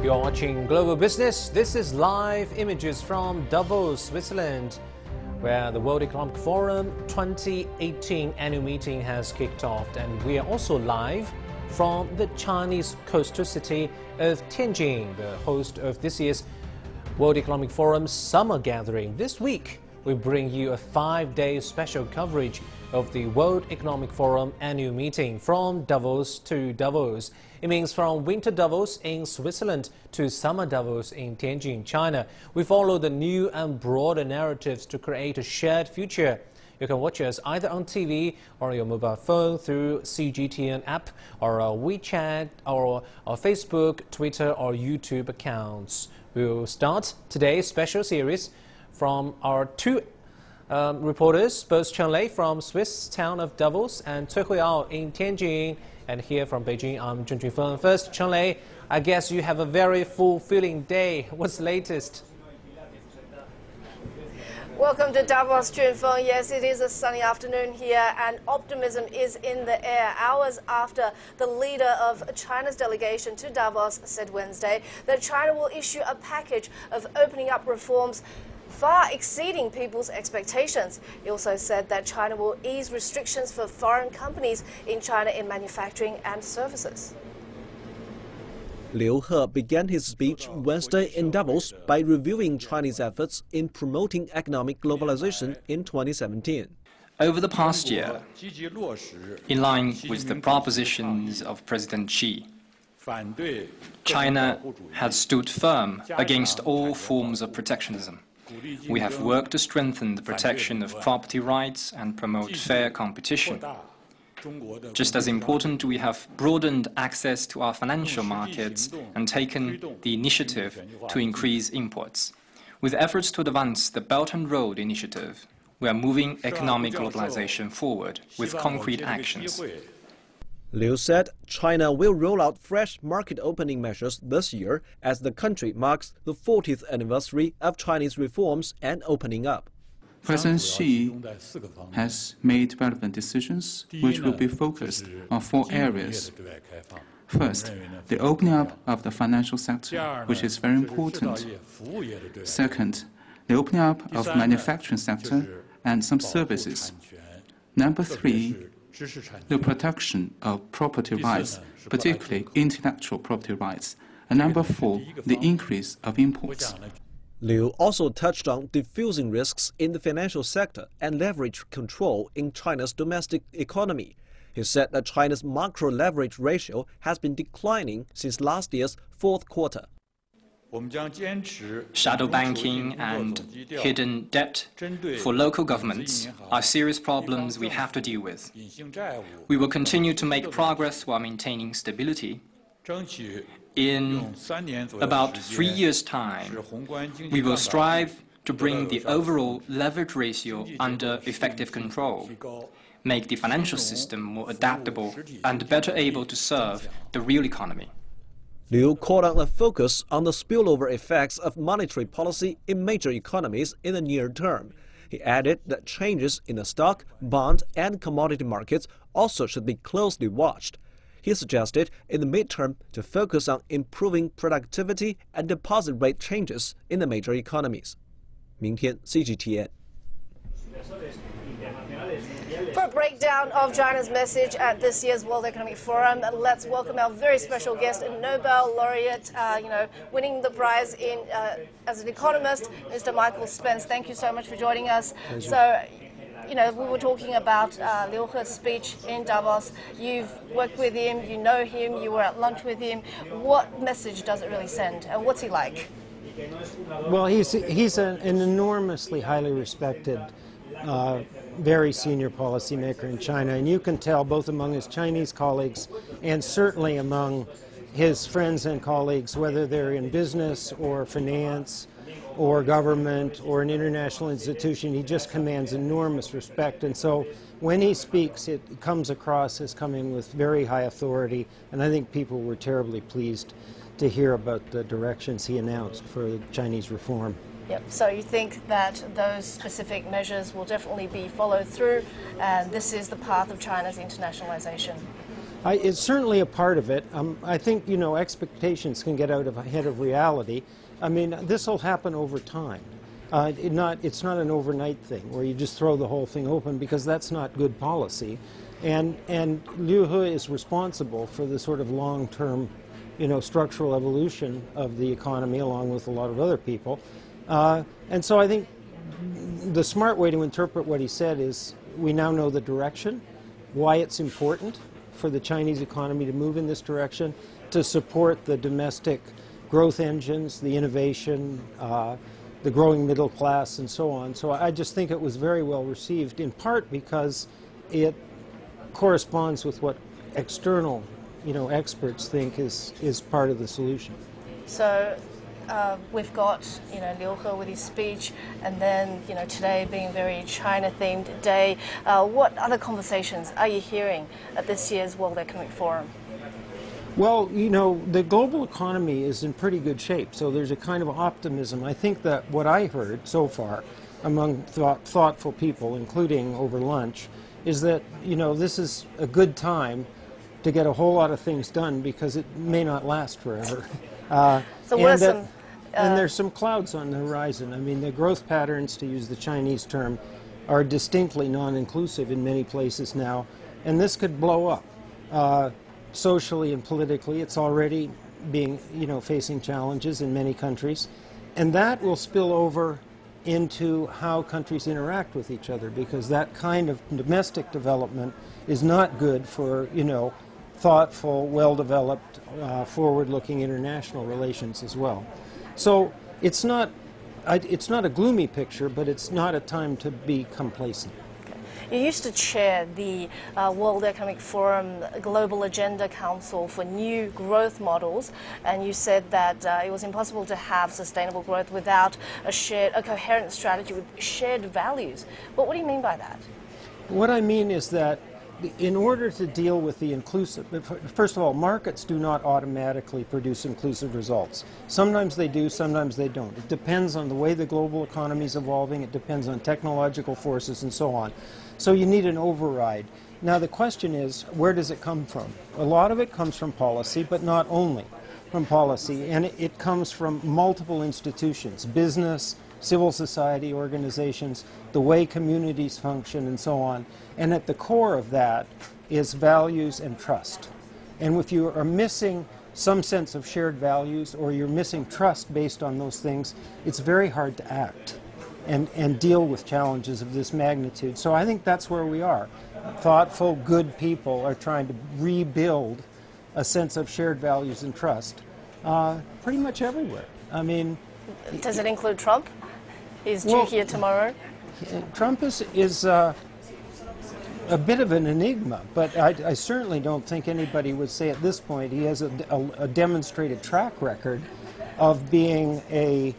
You're watching Global Business. This is live images from Davos, Switzerland, where the World Economic Forum 2018 annual meeting has kicked off. And we are also live from the Chinese coastal city of Tianjin, the host of this year's World Economic Forum Summer Gathering. This week, we bring you a 5-day special coverage of the World Economic Forum annual meeting from Davos to Davos. It means from Winter Davos in Switzerland to Summer Davos in Tianjin, China. We follow the new and broader narratives to create a shared future. You can watch us either on TV or your mobile phone through CGTN app or our WeChat or our Facebook, Twitter or YouTube accounts. We'll start today's special series from our two reporters, both Chen Lei from Swiss town of Davos and Cui Huiao in Tianjin. And here from Beijing, I'm Zheng Junfeng. First, Chen Lei, I guess you have a very fulfilling day. What's the latest? Welcome to Davos, Junfeng. Yes, it is a sunny afternoon here, and optimism is in the air. Hours after the leader of China's delegation to Davos said Wednesday that China will issue a package of opening up reforms far exceeding people's expectations. He also said that China will ease restrictions for foreign companies in China in manufacturing and services. Liu He began his speech Wednesday in Davos by reviewing Chinese efforts in promoting economic globalization in 2017. Over the past year, in line with the propositions of President Xi, China has stood firm against all forms of protectionism. We have worked to strengthen the protection of property rights and promote fair competition. Just as important, we have broadened access to our financial markets and taken the initiative to increase imports. With efforts to advance the Belt and Road Initiative, we are moving economic globalization forward with concrete actions. Liu said China will roll out fresh market opening measures this year as the country marks the 40th anniversary of Chinese reforms and opening up. President Xi has made relevant decisions which will be focused on 4 areas. First, the opening up of the financial sector, which is very important. Second, the opening up of the manufacturing sector and some services. Number 3, the protection of property rights, particularly intellectual property rights. And number 4, the increase of imports. Liu also touched on diffusing risks in the financial sector and leverage control in China's domestic economy. He said that China's macro leverage ratio has been declining since last year's 4th quarter. Shadow banking and hidden debt for local governments are serious problems we have to deal with. We will continue to make progress while maintaining stability. In about 3 years' time, we will strive to bring the overall leverage ratio under effective control, make the financial system more adaptable and better able to serve the real economy. Liu called on a focus on the spillover effects of monetary policy in major economies in the near term. He added that changes in the stock, bond, and commodity markets also should be closely watched. He suggested in the midterm to focus on improving productivity and deposit rate changes in the major economies. 明天 CGTN. For a breakdown of China's message at this year's World Economic Forum, let's welcome our very special guest, Nobel laureate, winning the prize in as an economist, Mr. Michael Spence. Thank you so much for joining us. So, we were talking about Liu He's speech in Davos. You've worked with him, you know him, you were at lunch with him. What message does it really send, and what's he like? Well, he's an enormously highly respected, very senior policymaker in China, and you can tell both among his Chinese colleagues and certainly among his friends and colleagues, whether they're in business or finance or government or an international institution, he just commands enormous respect. And so when he speaks, it comes across as coming with very high authority, and I think people were terribly pleased to hear about the directions he announced for Chinese reform. Yep. So you think that those specific measures will definitely be followed through, and this is the path of China's internationalization? It's certainly a part of it. I think, you know, expectations can get out of ahead of reality. I mean, this will happen over time. It's not an overnight thing where you just throw the whole thing open, because that's not good policy. And Liu He is responsible for the sort of long-term, you know, structural evolution of the economy, along with a lot of other people. And so I think the smart way to interpret what he said is we now know the direction, why it's important for the Chinese economy to move in this direction, to support the domestic growth engines, the innovation, the growing middle class, and so on. So I just think it was very well received, in part because it corresponds with what external, you know, experts think is part of the solution. So we've got, you know, Liu He with his speech, and then, you know, today being a very China-themed day. What other conversations are you hearing at this year's World Economic Forum? Well, you know, the global economy is in pretty good shape, so there's a kind of optimism. I think that what I heard so far among thoughtful people, including over lunch, is that, you know, this is a good time to get a whole lot of things done, because it may not last forever. So what are some... And there's some clouds on the horizon. I mean, the growth patterns, to use the Chinese term, are distinctly non-inclusive in many places now, and this could blow up. Socially and politically, it's already being, you know, facing challenges in many countries, and that will spill over into how countries interact with each other, because that kind of domestic development is not good for, you know, thoughtful, well-developed, forward-looking international relations as well. So it's not a gloomy picture, but it's not a time to be complacent. You used to chair the World Economic Forum Global Agenda Council for New Growth Models, and you said that it was impossible to have sustainable growth without a coherent strategy with shared values. But what do you mean by that? What I mean is that in order to deal with the inclusive, first of all, markets do not automatically produce inclusive results. Sometimes they do, sometimes they don't. It depends on the way the global economy is evolving, it depends on technological forces and so on. So you need an override. Now the question is, where does it come from? A lot of it comes from policy, but not only from policy, and it comes from multiple institutions, business, civil society organizations, the way communities function, and so on. And at the core of that is values and trust. And if you are missing some sense of shared values, or you're missing trust based on those things, it's very hard to act and deal with challenges of this magnitude. So I think that's where we are. Thoughtful, good people are trying to rebuild a sense of shared values and trust pretty much everywhere. I mean... Does it include Trump? Is due here tomorrow? Trump is a bit of an enigma, but I certainly don't think anybody would say at this point he has a demonstrated track record of being a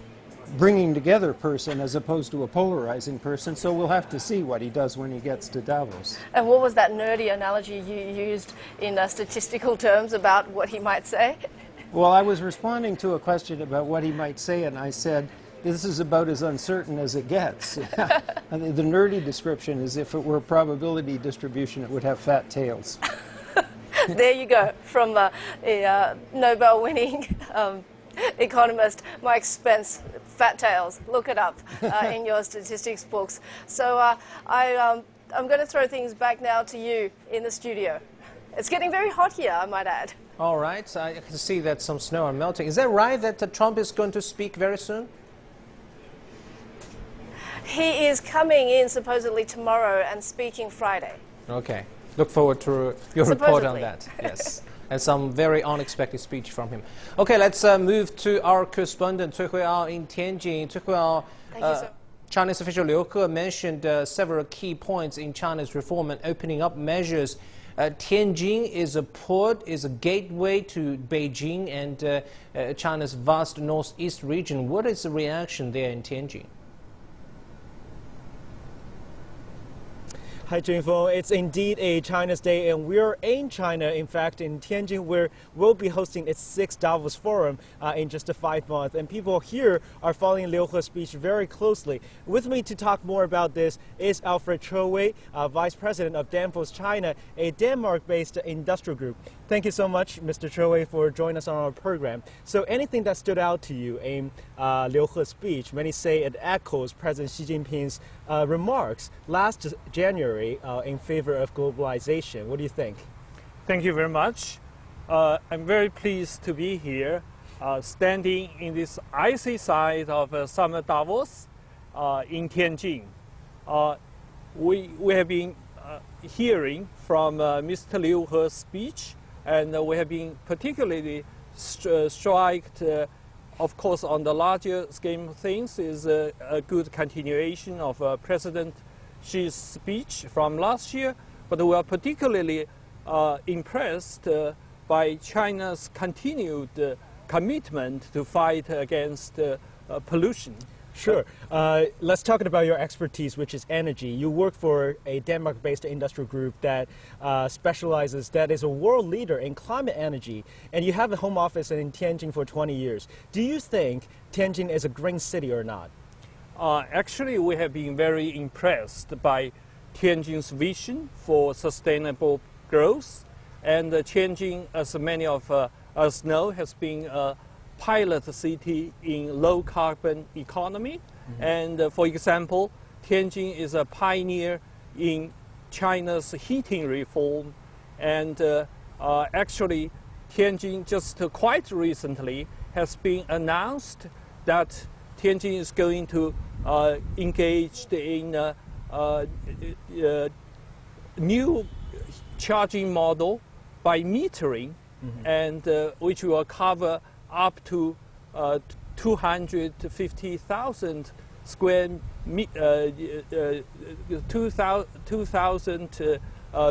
bringing together person as opposed to a polarizing person, so we'll have to see what he does when he gets to Davos. And what was that nerdy analogy you used in statistical terms about what he might say? Well, I was responding to a question about what he might say, and I said, this is about as uncertain as it gets. The nerdy description is, if it were a probability distribution, it would have fat tails. There you go, from a Nobel-winning economist Mike Spence, fat tails. Look it up in your statistics books. So I'm going to throw things back now to you in the studio. It's getting very hot here, I might add. All right, I can see that some snow are melting. Is that right that Trump is going to speak very soon? He is coming in supposedly tomorrow and speaking Friday. Okay. Look forward to your report on that. Yes. And some very unexpected speech from him. Okay, let's move to our correspondent, Cui Huiao in Tianjin. Cui Huiao, Chinese official Liu He mentioned several key points in China's reform and opening up measures. Tianjin is a port, is a gateway to Beijing and China's vast northeast region. What is the reaction there in Tianjin? Hi, Junfeng. It's indeed a China's Day, and we're in China, in fact, in Tianjin, where we'll be hosting its 6th Davos Forum in just 5 months. And people here are following Liu He's speech very closely. With me to talk more about this is Alfred Chowei, Vice President of Danfoss China, a Denmark-based industrial group. Thank you so much, Mr. Chowei, for joining us on our program. So anything that stood out to you in Liu He's speech? Many say it echoes President Xi Jinping's remarks last January in favor of globalization. What do you think? Thank you very much. I'm very pleased to be here, standing in this icy side of Summer Davos in Tianjin. We have been hearing from Mr. Liu He's speech, and we have been particularly struck, of course, on the larger scheme of things, is a good continuation of President Xi's speech from last year, but we are particularly impressed by China's continued commitment to fight against pollution. Sure. Let's talk about your expertise, which is energy. You work for a Denmark-based industrial group that that is a world leader in climate energy, and you have a home office in Tianjin for 20 years. Do you think Tianjin is a green city or not? Actually, we have been very impressed by Tianjin's vision for sustainable growth, and Tianjin, as many of us know, has been a pilot city in low carbon economy. Mm-hmm. And for example, Tianjin is a pioneer in China's heating reform, and actually Tianjin just quite recently has been announced that Tianjin is going to engage in a new charging model by metering, mm-hmm. and which will cover up to 250,000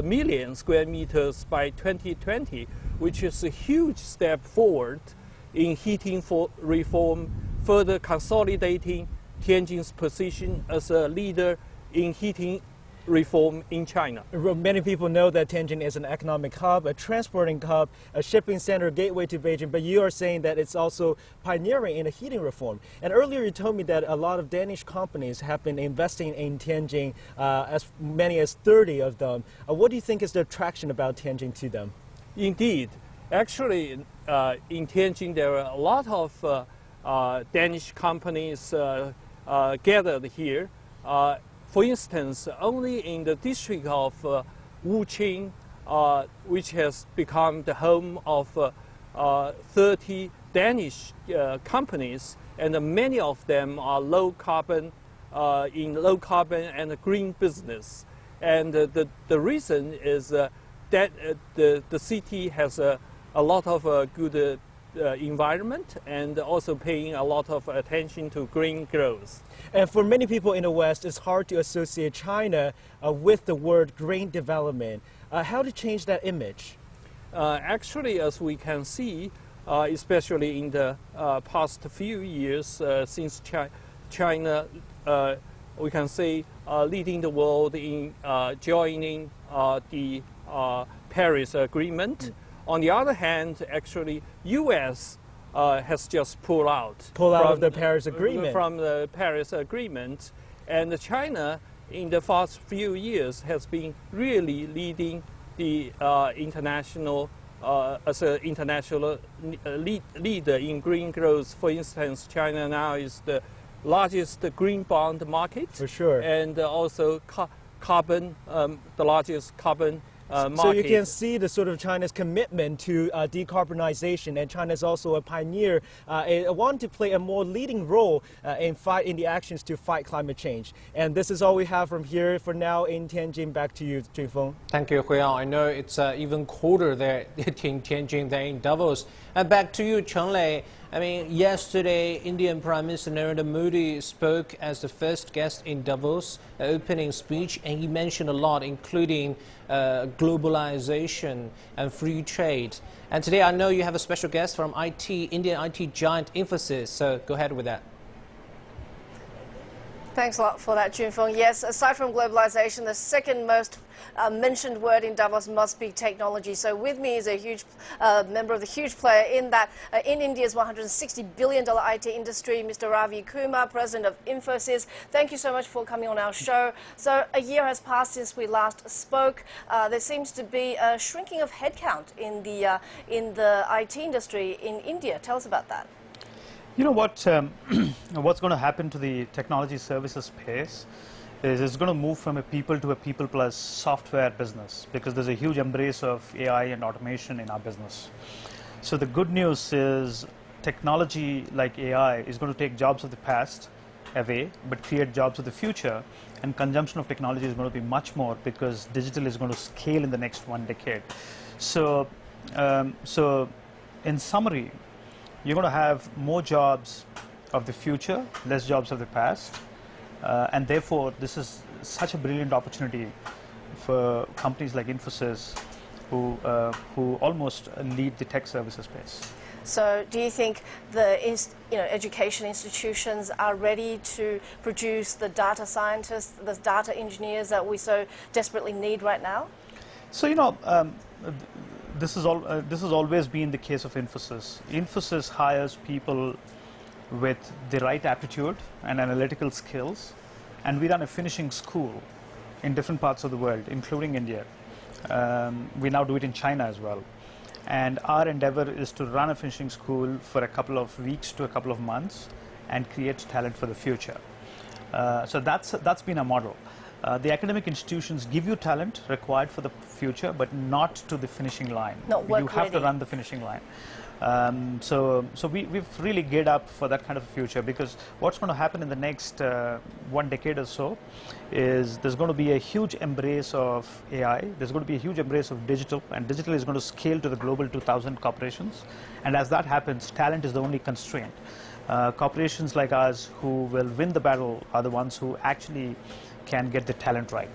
million square meters by 2020, which is a huge step forward in heating reform, further consolidating Tianjin's position as a leader in heating reform in China. Many people know that Tianjin is an economic hub, a transporting hub, a shipping center, gateway to Beijing, but you are saying that it's also pioneering in a heating reform. And earlier you told me that a lot of Danish companies have been investing in Tianjin, as many as 30 of them. What do you think is the attraction about Tianjin to them? Indeed. Actually, in Tianjin there are a lot of Danish companies gathered here. For instance, only in the district of Wuqing, which has become the home of 30 Danish companies, and many of them are low carbon and green business. And the reason is that the city has a lot of good environment, and also paying a lot of attention to green growth. And for many people in the West, it's hard to associate China with the word green development. How to change that image? Actually, as we can see, especially in the past few years, since China, we can say, leading the world in joining the Paris Agreement. Mm. On the other hand, actually, U.S. Has just pulled out of the Paris Agreement. From the Paris Agreement, and China, in the past few years, has been really leading the international as an international leader in green growth. For instance, China now is the largest green bond market. For sure. And also carbon, the largest carbon market. So you can see the sort of China's commitment to decarbonization, and China is also a pioneer, want to play a more leading role in the actions to fight climate change. And this is all we have from here for now in Tianjin. Back to you, Junfeng. Thank you, Huiyao. I know it's even colder there in Tianjin than in Davos. And back to you, Chen Lei. I mean, yesterday, Indian Prime Minister Narendra Modi spoke as the first guest in Davos, opening speech, and he mentioned a lot, including globalization and free trade. And today, I know you have a special guest from Indian IT giant Infosys, so go ahead with that. Thanks a lot for that, Junfeng. Yes, aside from globalization, the second most mentioned word in Davos must be technology. So with me is a huge member of the huge player in that, in India's $160 billion IT industry, Mr. Ravi Kumar, president of Infosys. Thank you so much for coming on our show. So a year has passed since we last spoke. There seems to be a shrinking of headcount in the IT industry in India. Tell us about that. You know what? What's going to happen to the technology services space is it's going to move from a people to a people plus software business, because there's a huge embrace of AI and automation in our business. So the good news is technology like AI is going to take jobs of the past away, but create jobs of the future, and consumption of technology is going to be much more, because digital is going to scale in the next 1 decade. So in summary, you're going to have more jobs of the future, less jobs of the past, and therefore this is such a brilliant opportunity for companies like Infosys, who almost lead the tech services space. So do you think the education institutions are ready to produce the data scientists, the data engineers that we so desperately need right now? So this has always been the case of Infosys. Infosys hires people with the right aptitude and analytical skills, and we run a finishing school in different parts of the world, including India. We now do it in China as well. And our endeavor is to run a finishing school for a couple of weeks to a couple of months and create talent for the future. So that's been a model. The academic institutions give you talent required for the future, but not to the finishing line. You have to run the finishing line. So we've really geared up for that kind of a future, because what's going to happen in the next 1 decade or so is there's going to be a huge embrace of AI, there's going to be a huge embrace of digital, and digital is going to scale to the global 2,000 corporations. And as that happens, talent is the only constraint. Corporations like us who will win the battle are the ones who actually can get the talent right.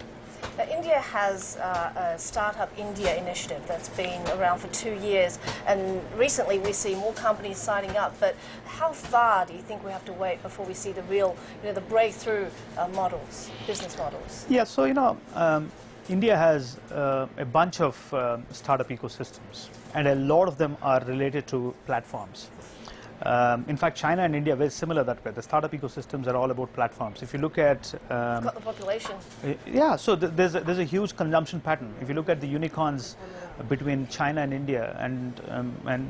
India has a Startup India initiative that's been around for 2 years, and recently we see more companies signing up. But how far do you think we have to wait before we see the real, the breakthrough models, business models? Yeah, so India has a bunch of startup ecosystems, and a lot of them are related to platforms. In fact, China and India are very similar that way. The startup ecosystems are all about platforms. If you look at it's got the population. Yeah, so there's a huge consumption pattern. If you look at the unicorns between China and India, and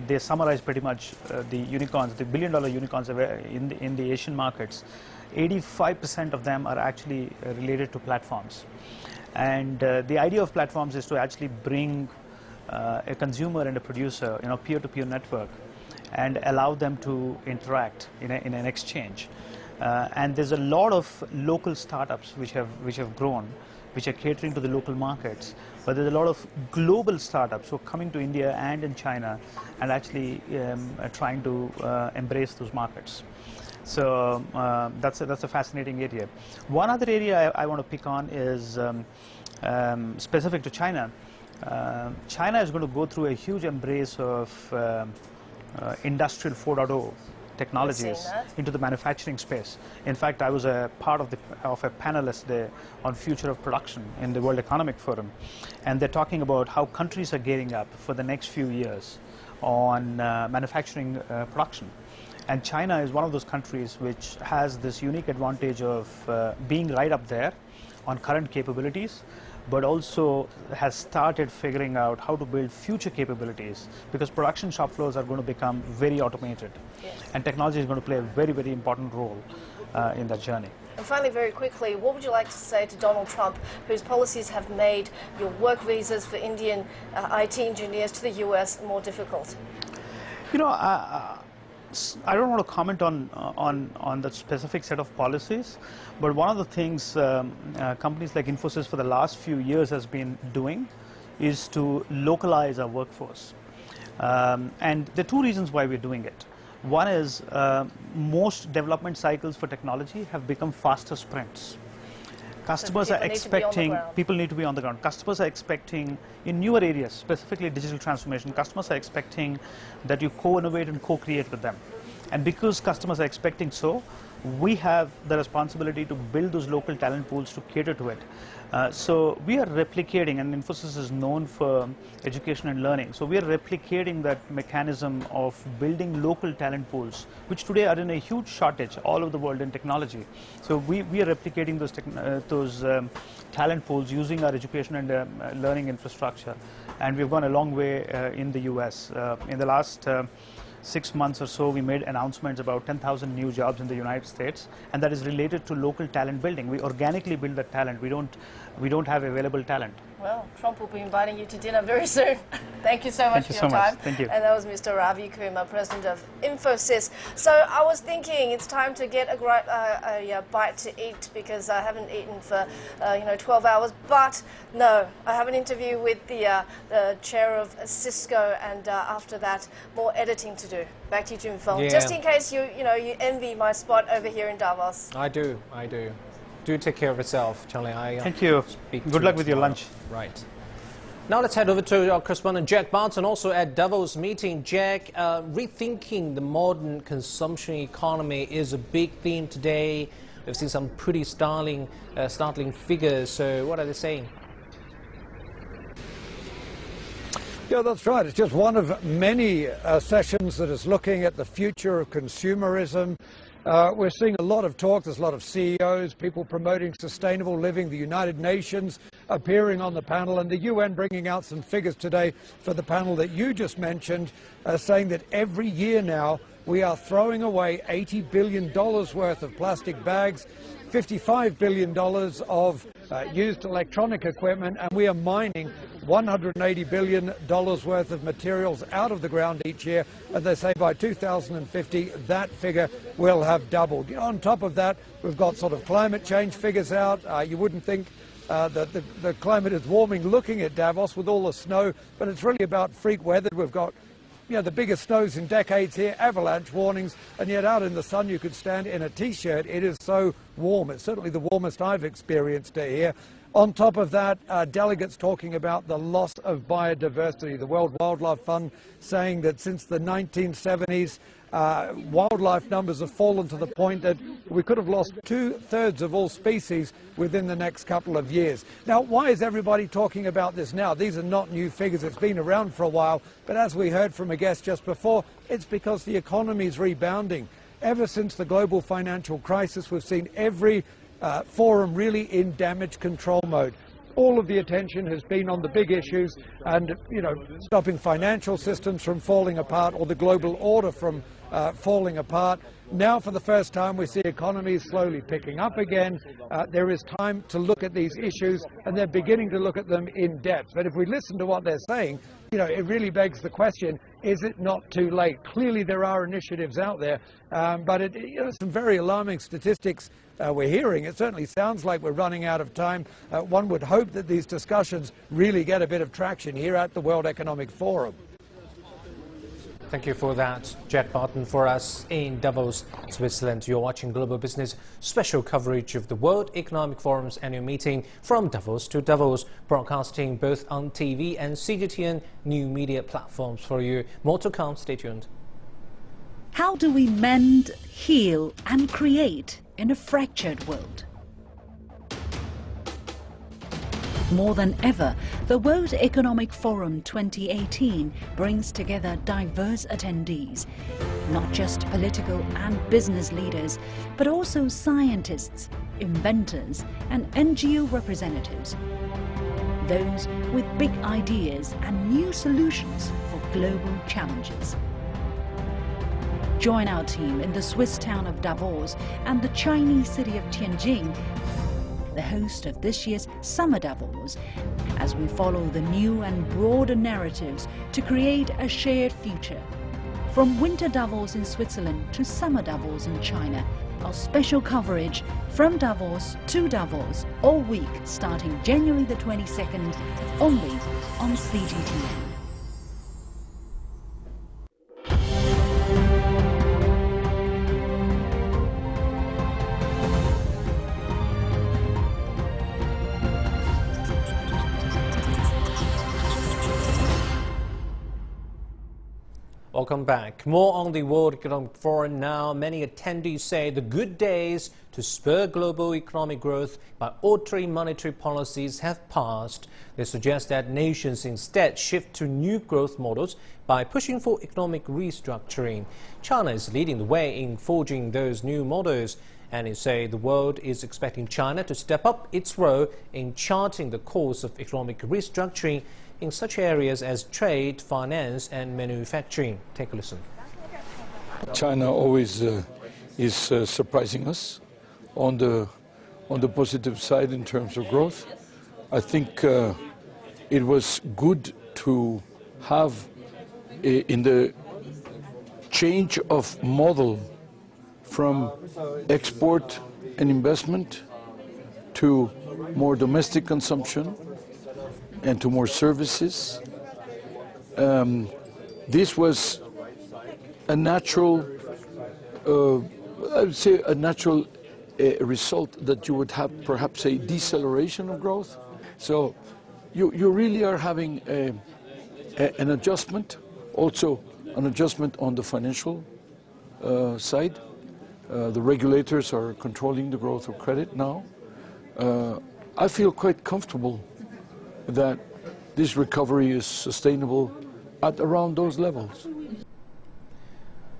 they summarize pretty much the unicorns, the billion-dollar unicorns in the Asian markets, 85% of them are actually related to platforms. And the idea of platforms is to actually bring a consumer and a producer, peer-to-peer network, and allow them to interact in an exchange. And there's a lot of local startups which have grown, which are catering to the local markets. But there's a lot of global startups who are coming to India and in China and actually trying to embrace those markets. So that's a fascinating area. One other area I want to pick on is specific to China. China is going to go through a huge embrace of Industrial 4.0 technologies into the manufacturing space. In fact, I was a part of a panelist there on future of production in the World Economic Forum, and they're talking about how countries are gearing up for the next few years on manufacturing production. And China is one of those countries which has this unique advantage of being right up there on current capabilities, but also has started figuring out how to build future capabilities, because production shop floors are going to become very automated. Yes. And technology is going to play a very, very important role in that journey. And finally, very quickly, what would you like to say to Donald Trump, whose policies have made your work visas for Indian IT engineers to the US more difficult? I don't want to comment on the specific set of policies, but one of the things companies like Infosys for the last few years has been doing is to localize our workforce. And there are two reasons why we're doing it. One is most development cycles for technology have become faster sprints. Customers are expecting, people need to be on the ground. Customers are expecting, in newer areas, specifically digital transformation, customers are expecting that you co-innovate and co-create with them. And because customers are expecting so, we have the responsibility to build those local talent pools to cater to it. So we are replicating, and Infosys is known for education and learning, so we are replicating that mechanism of building local talent pools, which today are in a huge shortage all over the world in technology. So we are replicating those talent pools using our education and learning infrastructure, and we've gone a long way in the US. In the last 6 months or so, we made announcements about 10,000 new jobs in the United States, and that is related to local talent building. We organically build that talent. We don't have available talent. Well, Trump will be inviting you to dinner very soon. Thank you so much for your time. Thank you. And that was Mr. Ravi Kumar, President of Infosys. So I was thinking it's time to get a bite to eat, because I haven't eaten for 12 hours. But no, I have an interview with the chair of Cisco, and after that, more editing to do. Back to you, Jim Fong. Yeah. Just in case you envy my spot over here in Davos. I do. Do take care of yourself, Charlie. Thank you. Good luck with your lunch. Right. Now let's head over to our correspondent Jack Barton, also at Davos meeting. Jack, rethinking the modern consumption economy is a big theme today. We've seen some pretty startling figures. So what are they saying? Yeah, that's right. It's just one of many sessions that is looking at the future of consumerism. We're seeing a lot of talk. There's a lot of CEOs, people promoting sustainable living, the United Nations appearing on the panel, and the UN bringing out some figures today for the panel that you just mentioned, saying that every year now we are throwing away $80 billion worth of plastic bags, $55 billion of used electronic equipment, and we are mining $180 billion worth of materials out of the ground each year, and they say by 2050 that figure will have doubled. On top of that, we've got sort of climate change figures out. You wouldn't think that the climate is warming looking at Davos with all the snow, but it's really about freak weather. We've got the biggest snows in decades here, avalanche warnings, and yet out in the sun you could stand in a t-shirt. It is so warm. It's certainly the warmest I've experienced here. On top of that, delegates talking about the loss of biodiversity. The World Wildlife Fund saying that since the 1970s, wildlife numbers have fallen to the point that we could have lost 2/3 of all species within the next couple of years. Now, why is everybody talking about this now? These are not new figures. It's been around for a while. But as we heard from a guest just before, it's because the economy is rebounding. Ever since the global financial crisis, we've seen every forum really in damage control mode. All of the attention has been on the big issues and, stopping financial systems from falling apart or the global order from falling apart. Now, for the first time, we see economies slowly picking up again. There is time to look at these issues, and they're beginning to look at them in depth. But if we listen to what they're saying, it really begs the question, is it not too late? Clearly, there are initiatives out there, but some very alarming statistics we're hearing. It certainly sounds like we're running out of time. One would hope that these discussions really get a bit of traction here at the World Economic Forum. Thank you for that, Jack Barton, for us in Davos, Switzerland. You're watching Global Business, special coverage of the World Economic Forum's annual meeting from Davos to Davos, broadcasting both on TV and CGTN new media platforms for you. More to come, stay tuned. How do we mend, heal and create in a fractured world? More than ever, the World Economic Forum 2018 brings together diverse attendees, not just political and business leaders, but also scientists, inventors and NGO representatives. Those with big ideas and new solutions for global challenges. Join our team in the Swiss town of Davos and the Chinese city of Tianjin, the host of this year's Summer Davos, as we follow the new and broader narratives to create a shared future. From Winter Davos in Switzerland to Summer Davos in China, our special coverage from Davos to Davos all week starting January the 22nd, only on CGTN. Welcome back. More on the World Economic Forum now. Many attendees say the good days to spur global economic growth by altering monetary policies have passed. They suggest that nations instead shift to new growth models by pushing for economic restructuring. China is leading the way in forging those new models. And they say the world is expecting China to step up its role in charting the course of economic restructuring in such areas as trade, finance and manufacturing. Take a listen. China always is surprising us on the positive side in terms of growth. I think it was good to have in the change of model from export and investment to more domestic consumption and to more services. This was a natural, I would say a natural result that you would have perhaps a deceleration of growth. So you really are having an adjustment, also an adjustment on the financial side. The regulators are controlling the growth of credit now. I feel quite comfortable that this recovery is sustainable at around those levels.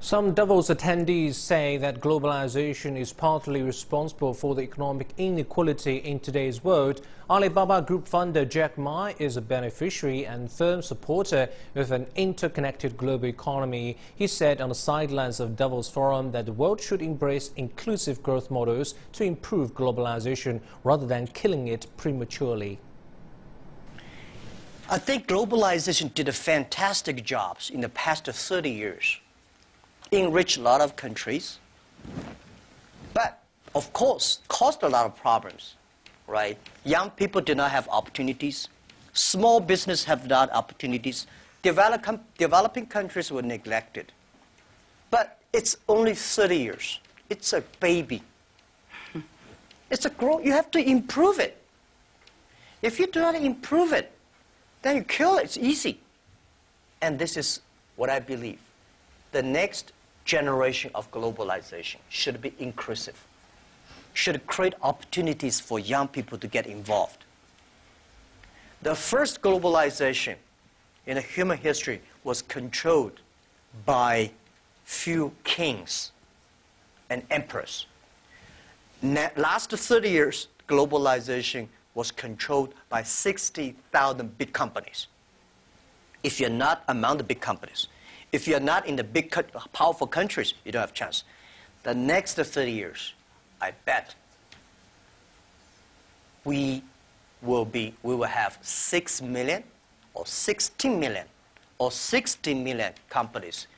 Some Davos attendees say that globalization is partly responsible for the economic inequality in today's world. Alibaba Group founder Jack Ma is a beneficiary and firm supporter of an interconnected global economy. He said on the sidelines of Davos Forum that the world should embrace inclusive growth models to improve globalization rather than killing it prematurely. I think globalization did a fantastic job in the past 30 years. Enriched a lot of countries, but of course caused a lot of problems, right? Young people did not have opportunities, small business have not opportunities, developing countries were neglected. But it's only 30 years. It's a baby. It's a growth. You have to improve it. If you do not improve it, then you kill it. It's easy. And this is what I believe. The next generation of globalization should be inclusive, should create opportunities for young people to get involved. The first globalization in human history was controlled by few kings and emperors. Last 30 years, globalization was controlled by 60,000 big companies. If you're not among the big companies, if you're not in the big, powerful countries, you don't have a chance. The next 30 years, I bet, we will have 6 million or 16 million or 60 million companies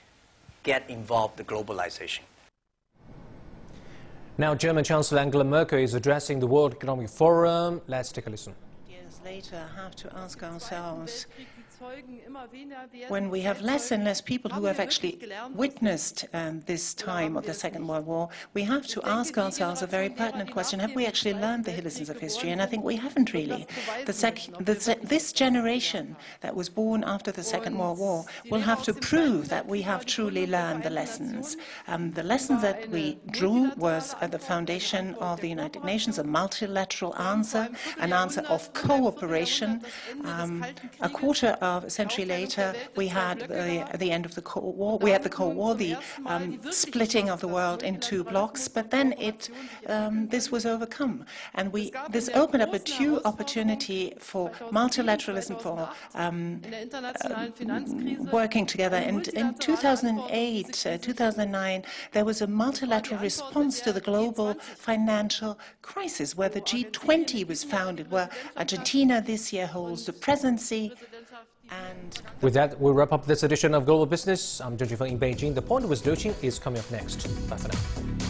get involved in globalization. Now, German Chancellor Angela Merkel is addressing the World Economic Forum. Let's take a listen. Years later, have to ask ourselves, when we have less and less people who have actually witnessed this time of the Second World War, we have to ask ourselves a very pertinent question. Have we actually learned the lessons of history? And I think we haven't really. This generation that was born after the Second World War will have to prove that we have truly learned the lessons. The lessons that we drew was at the foundation of the United Nations, a multilateral answer, an answer of cooperation. A quarter of a century later, we had the end of the Cold War. We had the Cold War, the splitting of the world in two blocks. But then this was overcome, and this opened up a new opportunity for multilateralism, for working together. And in 2008, 2009, there was a multilateral response to the global financial crisis, where the G20 was founded, where Argentina this year holds the presidency. And with that, we'll wrap up this edition of Global Business. I'm Zheng Jifeng in Beijing. The Point of Wisdom is coming up next. Bye for now.